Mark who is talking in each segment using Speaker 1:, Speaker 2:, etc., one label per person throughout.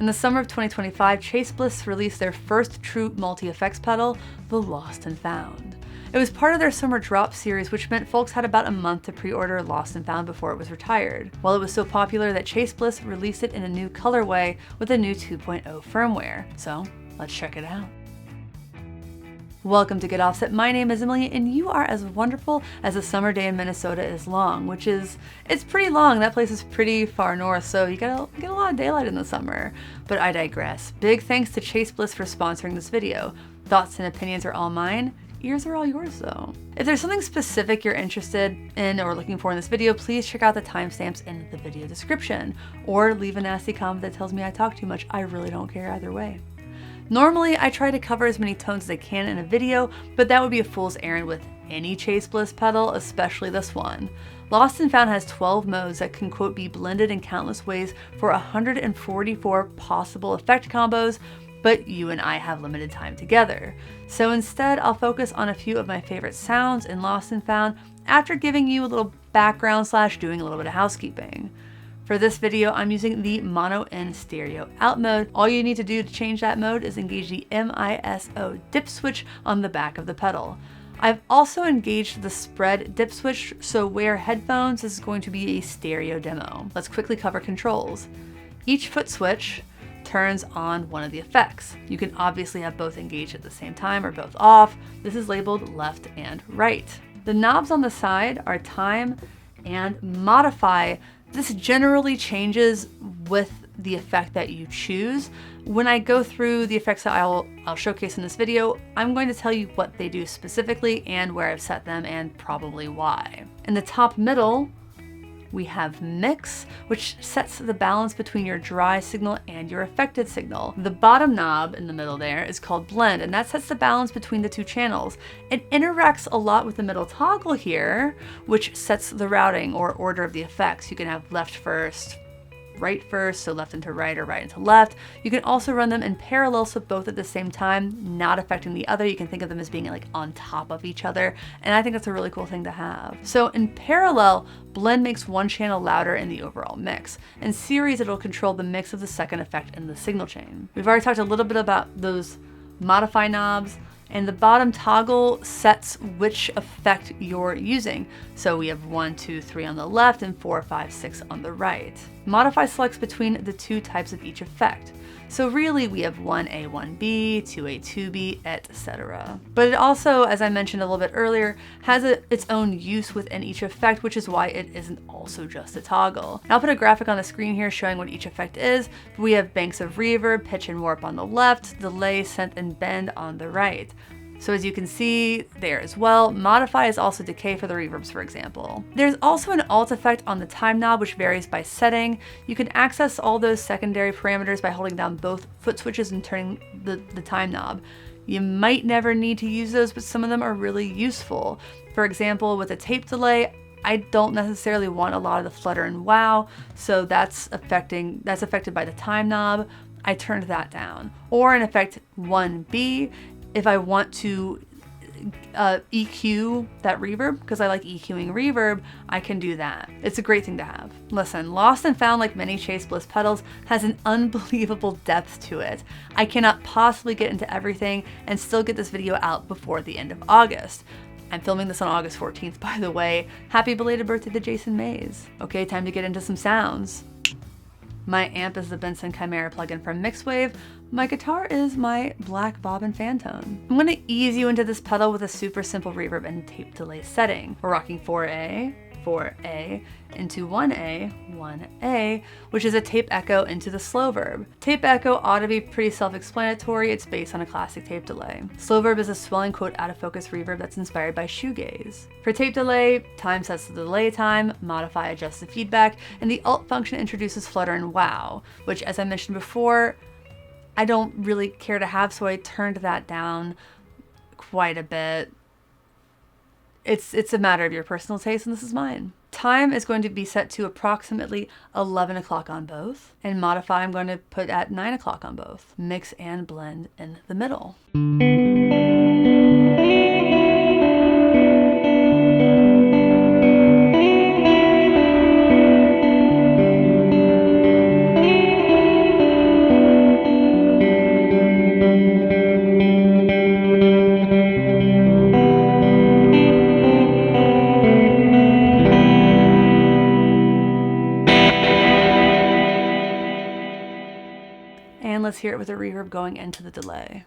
Speaker 1: In the summer of 2025, Chase Bliss released their first true multi-effects pedal, the Lost+Found. It was part of their summer drop series, which meant folks had about a month to pre-order Lost+Found before it was retired. Well, it was so popular that Chase Bliss released it in a new colorway with a new 2.0 firmware. So let's check it out. Welcome to Get Offset. My name is Emily, and you are as wonderful as a summer day in Minnesota is long, it's pretty long. That place is pretty far north, so you get a lot of daylight in the summer. But I digress. Big thanks to Chase Bliss for sponsoring this video. Thoughts and opinions are all mine. Ears are all yours though. If there's something specific you're interested in or looking for in this video, please check out the timestamps in the video description, or leave a nasty comment that tells me I talk too much. I really don't care either way. Normally, I try to cover as many tones as I can in a video, but that would be a fool's errand with any Chase Bliss pedal, especially this one. Lost+Found has 12 modes that can, quote, be blended in countless ways for 144 possible effect combos, but you and I have limited time together. So instead, I'll focus on a few of my favorite sounds in Lost+Found after giving you a little background / doing a little bit of housekeeping. For this video, I'm using the mono in stereo out mode. All you need to do to change that mode is engage the MISO dip switch on the back of the pedal. I've also engaged the spread dip switch, so wear headphones. This is going to be a stereo demo. Let's quickly cover controls. Each foot switch turns on one of the effects. You can obviously have both engaged at the same time or both off. This is labeled left and right. The knobs on the side are time and modify. This generally changes with the effect that you choose. When I go through the effects that I'll showcase in this video, I'm going to tell you what they do specifically and where I've set them and probably why. In the top middle, we have mix, which sets the balance between your dry signal and your affected signal. The bottom knob in the middle there is called blend, and that sets the balance between the two channels. It interacts a lot with the middle toggle here, which sets the routing or order of the effects. You can have left first, right first, so left into right or right into left. You can also run them in parallel, so both at the same time, not affecting the other. You can think of them as being like on top of each other, and I think that's a really cool thing to have. So in parallel, blend makes one channel louder in the overall mix. In series, it'll control the mix of the second effect in the signal chain. We've already talked a little bit about those modify knobs, and the bottom toggle sets which effect you're using. So we have 1, 2, 3 on the left and 4, 5, 6 on the right. Modify selects between the two types of each effect. So really we have 1A, 1B, 2A, 2B, etc. But it also, as I mentioned a little bit earlier, has its own use within each effect, which is why it isn't also just a toggle. And I'll put a graphic on the screen here showing what each effect is. We have banks of reverb, pitch and warp on the left, delay, synth, and bend on the right. So as you can see there as well, modify is also decay for the reverbs, for example. There's also an alt effect on the time knob, which varies by setting. You can access all those secondary parameters by holding down both foot switches and turning the time knob. You might never need to use those, but some of them are really useful. For example, with a tape delay, I don't necessarily want a lot of the flutter and wow, so that's affected by the time knob. I turned that down. Or in effect 1B, if I want to EQ that reverb, because I like EQing reverb, I can do that. It's a great thing to have. Listen, Lost+Found, like many Chase Bliss pedals, has an unbelievable depth to it. I cannot possibly get into everything and still get this video out before the end of August. I'm filming this on August 14th, by the way. Happy belated birthday to Jason Mays. Okay, time to get into some sounds. My amp is the Benson Chimera plugin from Mixwave. My guitar is my black bobbin Fantone. I'm gonna ease you into this pedal with a super simple reverb and tape delay setting. We're rocking 4A, 4A, into 1A, 1A, which is a tape echo into the slow verb. Tape echo ought to be pretty self-explanatory. It's based on a classic tape delay. Slow verb is a swelling, quote, out of focus reverb that's inspired by shoegaze. For tape delay, time sets the delay time, modify adjusts the feedback, and the alt function introduces flutter and wow, which, as I mentioned before, I don't really care to have, so I turned that down quite a bit. It's a matter of your personal taste, and this is mine. Time is going to be set to approximately 11 o'clock on both, and modify I'm going to put at 9 o'clock on both. Mix and blend in the middle. And let's hear it with a reverb going into the delay.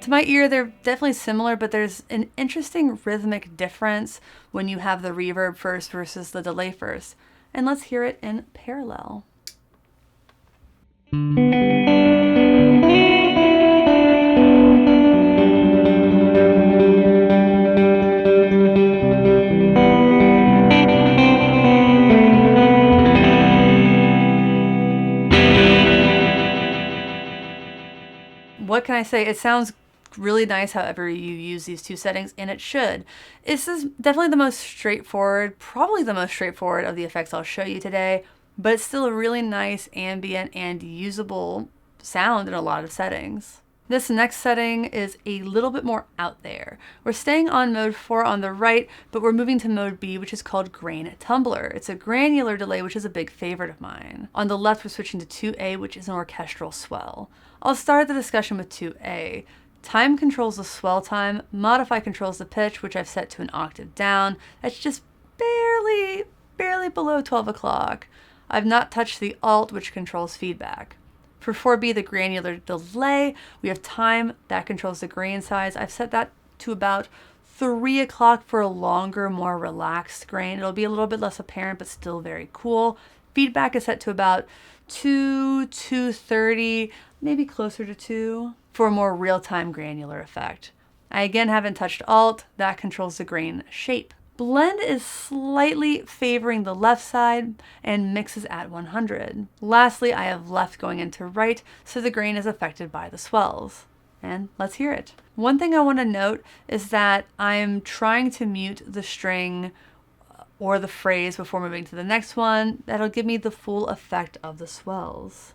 Speaker 1: To my ear, they're definitely similar, but there's an interesting rhythmic difference when you have the reverb first versus the delay first. And let's hear it in parallel. What can I say? It sounds really nice however you use these two settings, and it should. This is definitely the most straightforward, probably the most straightforward of the effects I'll show you today, but it's still a really nice ambient and usable sound in a lot of settings. This next setting is a little bit more out there. We're staying on mode 4 on the right, but we're moving to mode B, which is called Grain Tumbler. It's a granular delay, which is a big favorite of mine. On the left, we're switching to 2A, which is an orchestral swell. I'll start the discussion with 2A. Time controls the swell time, modify controls the pitch, which I've set to an octave down. That's just barely below 12 o'clock. I've not touched the alt, which controls feedback. For 4B, the granular delay, we have time, that controls the grain size. I've set that to about 3 o'clock for a longer, more relaxed grain. It'll be a little bit less apparent, but still very cool. Feedback is set to about 2:30, maybe closer to 2, for a more real-time granular effect. I again haven't touched alt, that controls the grain shape. Blend is slightly favoring the left side and mix is at 100. Lastly, I have left going into right, so the grain is affected by the swells. And let's hear it. One thing I want to note is that I'm trying to mute the string or the phrase before moving to the next one. That'll give me the full effect of the swells.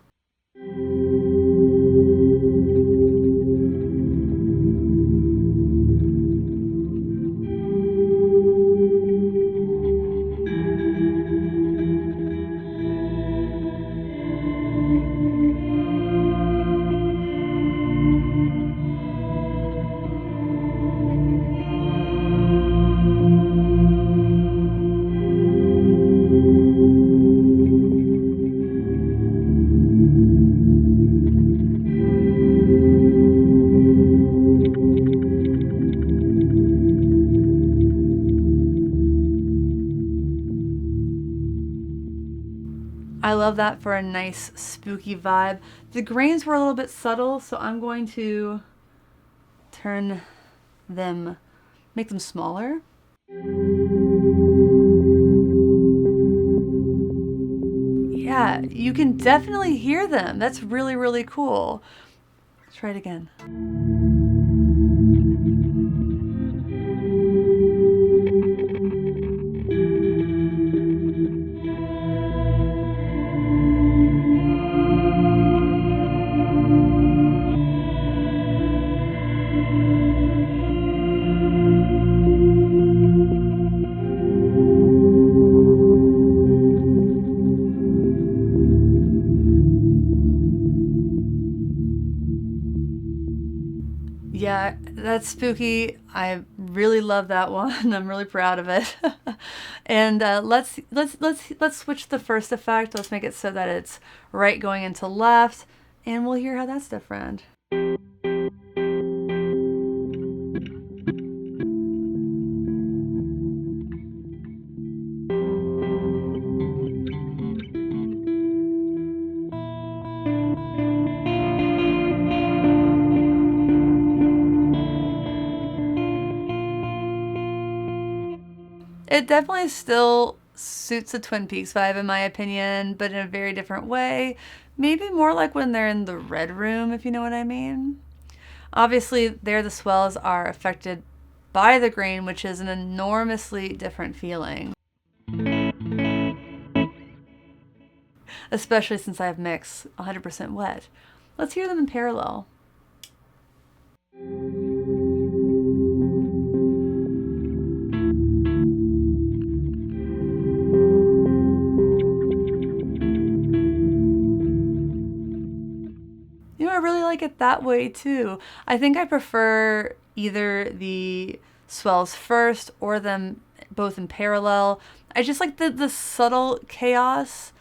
Speaker 1: I love that for a nice spooky vibe. The grains were a little bit subtle, so I'm going to make them smaller. Yeah, you can definitely hear them. That's really, really cool. Let's try it again. Yeah, that's spooky. I really love that one. I'm really proud of it. And let's switch the first effect. Let's make it so that it's right going into left, and we'll hear how that's different. It definitely still suits the Twin Peaks vibe in my opinion, but in a very different way. Maybe more like when they're in the red room, if you know what I mean. Obviously, there the swells are affected by the grain, which is an enormously different feeling. Especially since I have mix 100% wet. Let's hear them in parallel. like it that way too. I think I prefer either the swells first or them both in parallel. I just like the subtle chaos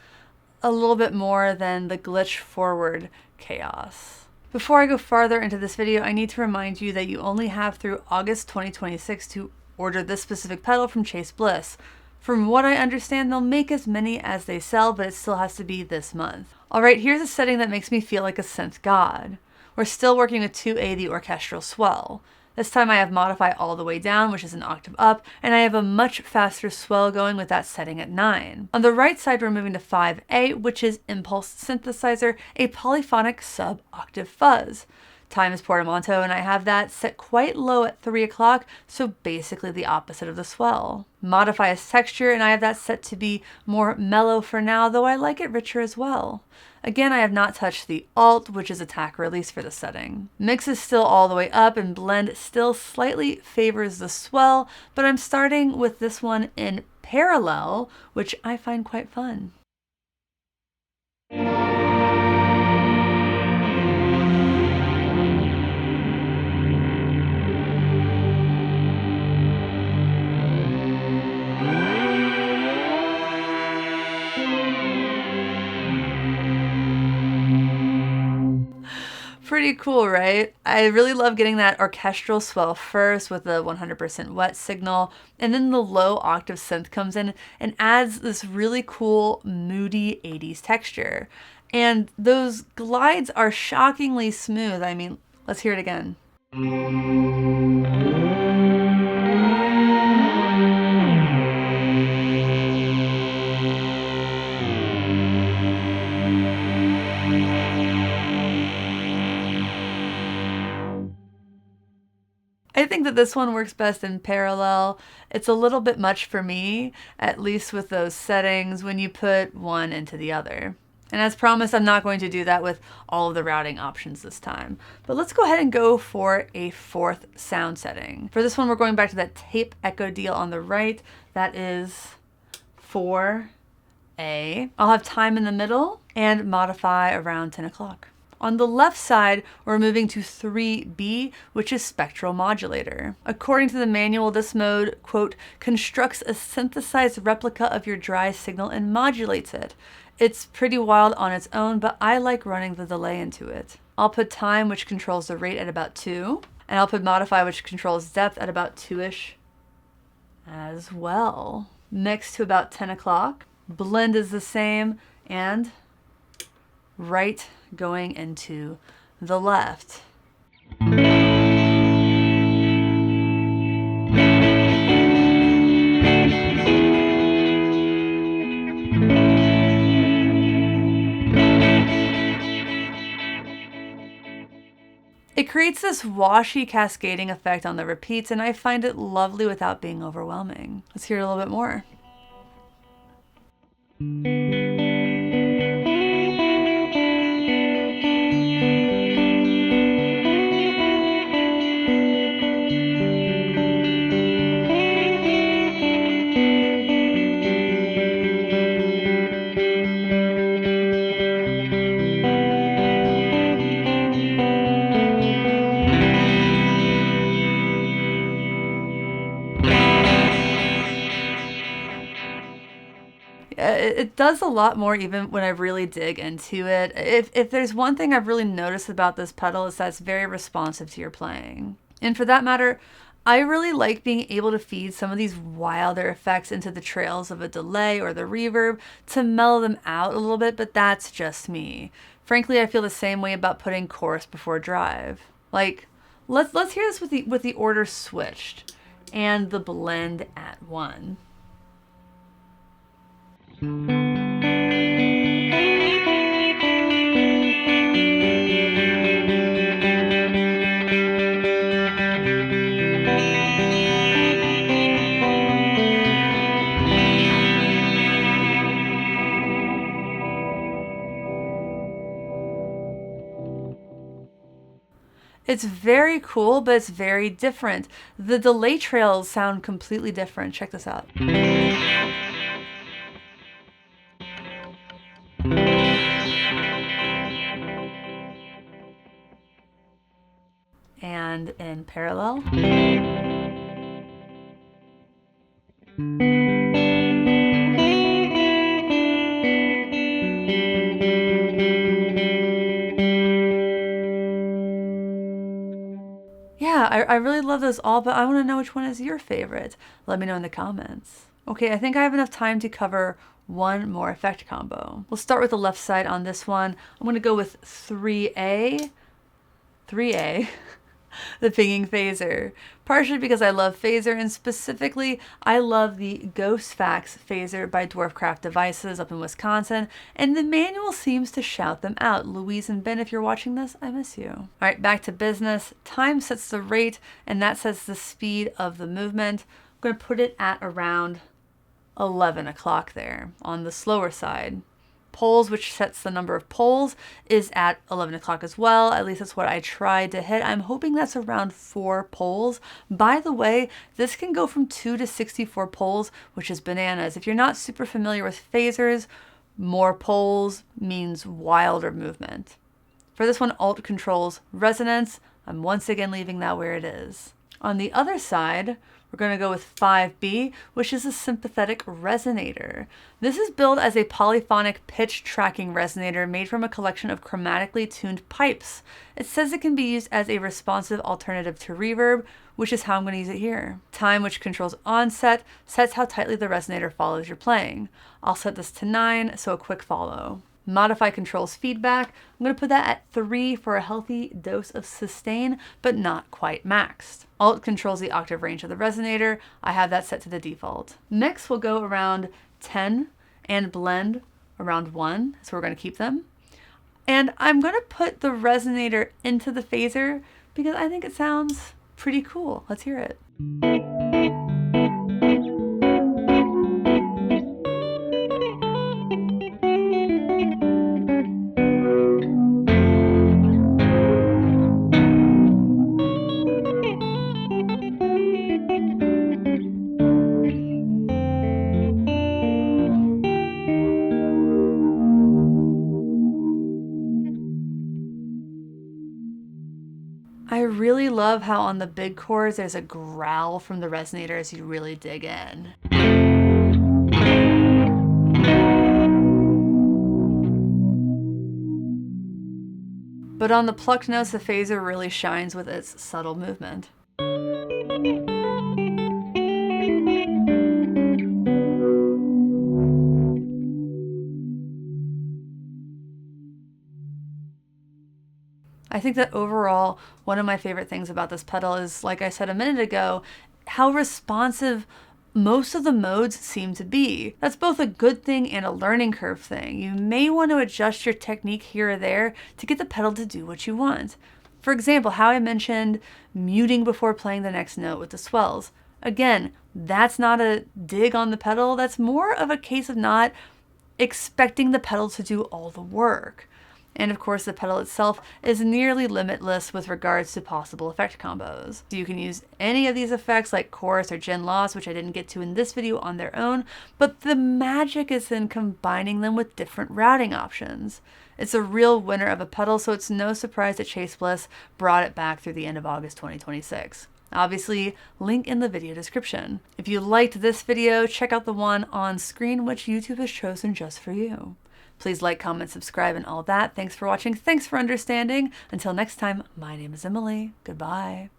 Speaker 1: a little bit more than the glitch forward chaos. Before I go farther into this video, I need to remind you that you only have through August 2026 to order this specific pedal from Chase Bliss. From what I understand, they'll make as many as they sell, but it still has to be this month. Alright, here's a setting that makes me feel like a synth god. We're still working with 2A, the orchestral swell. This time I have Modify all the way down, which is an octave up, and I have a much faster swell going with that setting at 9. On the right side, we're moving to 5A, which is Impulse Synthesizer, a polyphonic sub-octave fuzz. Time is portamento, and I have that set quite low at 3 o'clock, so basically the opposite of the swell. Modify is texture, and I have that set to be more mellow for now, though I like it richer as well. Again, I have not touched the alt, which is attack release for the setting. Mix is still all the way up, and blend still slightly favors the swell, but I'm starting with this one in parallel, which I find quite fun. Pretty cool, right? I really love getting that orchestral swell first with the 100% wet signal, and then the low octave synth comes in and adds this really cool, moody 80s texture. And those glides are shockingly smooth. I mean, let's hear it again. I think that this one works best in parallel. It's a little bit much for me, at least with those settings, when you put one into the other. And as promised, I'm not going to do that with all of the routing options this time. But let's go ahead and go for a fourth sound setting. For this one, we're going back to that tape echo deal on the right. That is 4A. I'll have time in the middle and modify around 10 o'clock. On the left side, we're moving to 3B, which is spectral modulator. According to the manual, this mode, quote, constructs a synthesized replica of your dry signal and modulates it. It's pretty wild on its own, but I like running the delay into it. I'll put time, which controls the rate, at about 2, and I'll put modify, which controls depth, at about 2-ish as well. Next to about 10 o'clock. Blend is the same, and right going into the left. It creates this washy cascading effect on the repeats, and I find it lovely without being overwhelming. Let's hear it a little bit more. It does a lot more even when I really dig into it. If there's one thing I've really noticed about this pedal, is that it's very responsive to your playing. And for that matter, I really like being able to feed some of these wilder effects into the trails of a delay or the reverb to mellow them out a little bit, but that's just me. Frankly, I feel the same way about putting chorus before drive. Like, let's hear this with the order switched and the blend at 1. It's very cool, but it's very different. The delay trails sound completely different. Check this out. in parallel. Yeah, I really love those all, but I want to know which one is your favorite. Let me know in the comments. Okay, I think I have enough time to cover one more effect combo. We'll start with the left side on this one. I'm going to go with 3A, the pinging phaser, partially because I love phaser, and specifically I love the Ghost Fax phaser by Dwarfcraft Devices up in Wisconsin, and the manual seems to shout them out. Louise and Ben, if you're watching this, I miss you. All right, back to business. Time sets the rate, and that sets the speed of the movement. I'm going to put it at around 11 o'clock there on the slower side. Poles, which sets the number of poles, is at 11 o'clock as well. At least that's what I tried to hit. I'm hoping that's around 4 poles. By the way, this can go from 2 to 64 poles, which is bananas. If you're not super familiar with phasers, more poles means wilder movement. For this one, Alt controls resonance. I'm once again leaving that where it is. On the other side, we're going to go with 5B, which is a sympathetic resonator. This is billed as a polyphonic pitch tracking resonator made from a collection of chromatically tuned pipes. It says it can be used as a responsive alternative to reverb, which is how I'm going to use it here. Time, which controls onset, sets how tightly the resonator follows your playing. I'll set this to 9, so a quick follow. Modify controls feedback. I'm going to put that at 3 for a healthy dose of sustain, but not quite maxed. Alt controls the octave range of the resonator. I have that set to the default. Mix will go around 10 and blend around 1, so we're going to keep them. And I'm going to put the resonator into the phaser because I think it sounds pretty cool. Let's hear it. I really love how on the big chords there's a growl from the resonator as you really dig in. But on the plucked notes, the phaser really shines with its subtle movement. I think that overall, one of my favorite things about this pedal is, like I said a minute ago, how responsive most of the modes seem to be. That's both a good thing and a learning curve thing. You may want to adjust your technique here or there to get the pedal to do what you want. For example, how I mentioned muting before playing the next note with the swells. Again, that's not a dig on the pedal. That's more of a case of not expecting the pedal to do all the work. And of course, the pedal itself is nearly limitless with regards to possible effect combos. So you can use any of these effects like chorus or gen loss, which I didn't get to in this video, on their own, but the magic is in combining them with different routing options. It's a real winner of a pedal, so it's no surprise that Chase Bliss brought it back through the end of August 2026. Obviously, link in the video description. If you liked this video, check out the one on screen, which YouTube has chosen just for you. Please like, comment, subscribe, and all that. Thanks for watching. Thanks for understanding. Until next time, my name is Emily. Goodbye.